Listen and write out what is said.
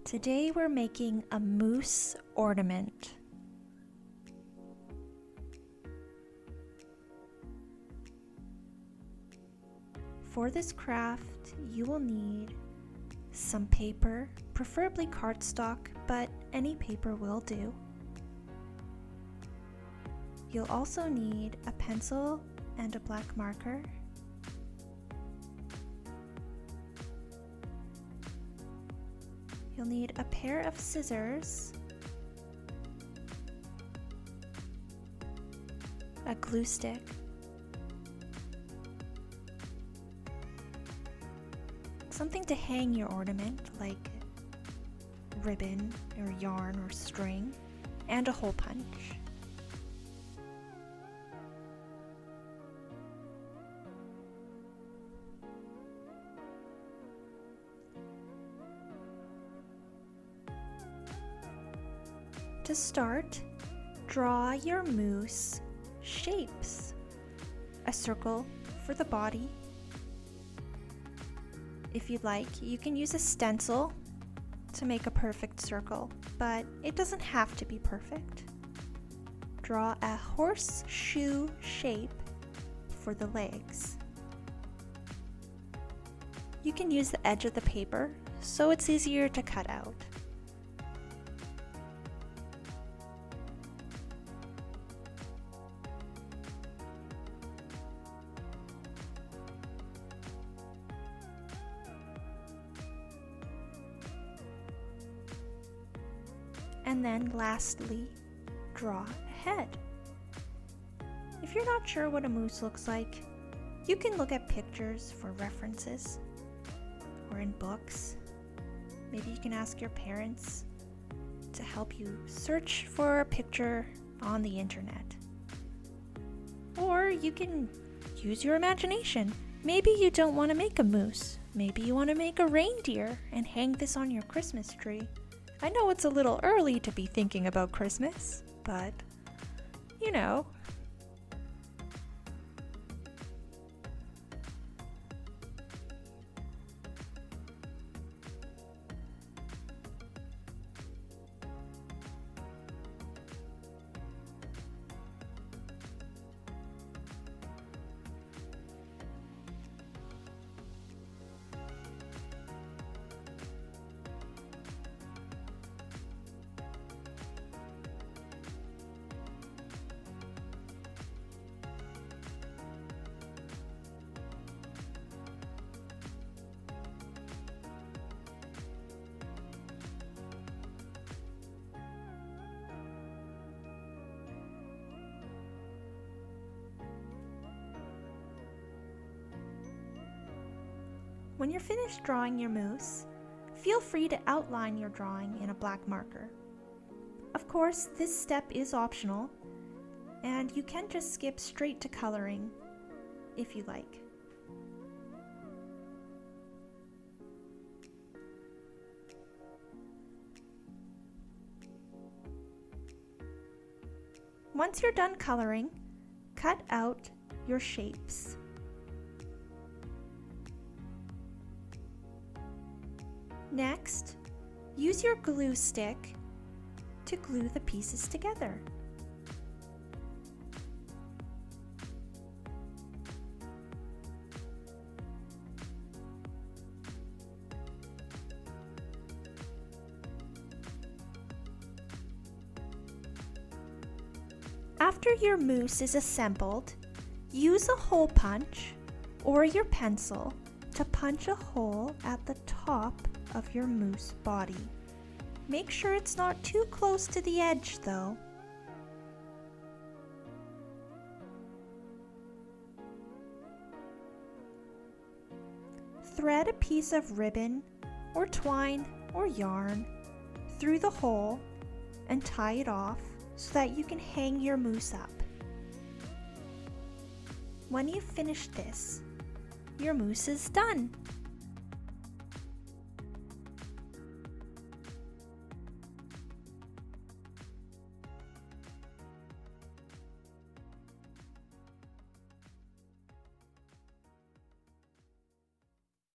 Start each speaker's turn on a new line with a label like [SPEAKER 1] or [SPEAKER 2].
[SPEAKER 1] Today we're making a moose ornament. For this craft, you will need some paper, preferably cardstock, but any paper will do. You'll also need a pencil and a black marker. You'll need a pair of scissors, a glue stick, something to hang your ornament like ribbon or yarn or string, and a hole punch. To start, draw your moose shapes. A circle for the body. If you'd like, you can use a stencil to make a perfect circle, but it doesn't have to be perfect. Draw a horseshoe shape for the legs. You can use the edge of the paper so it's easier to cut out. And then lastly, draw a head. If you're not sure what a moose looks like, you can look at pictures for references or in books. Maybe you can ask your parents to help you search for a picture on the internet. Or you can use your imagination. Maybe you don't want to make a moose. Maybe you want to make a reindeer and hang this on your Christmas tree. I know it's a little early to be thinking about Christmas, but you know. When you're finished drawing your moose, feel free to outline your drawing in a black marker. Of course, this step is optional, and you can just skip straight to coloring if you like. Once you're done coloring, cut out your shapes. Next, use your glue stick to glue the pieces together. After your moose is assembled, use a hole punch or your pencil to punch a hole at the top of your moose body. Make sure it's not too close to the edge though. Thread a piece of ribbon or twine or yarn through the hole and tie it off so that you can hang your moose up. When you've finished this, your moose is done.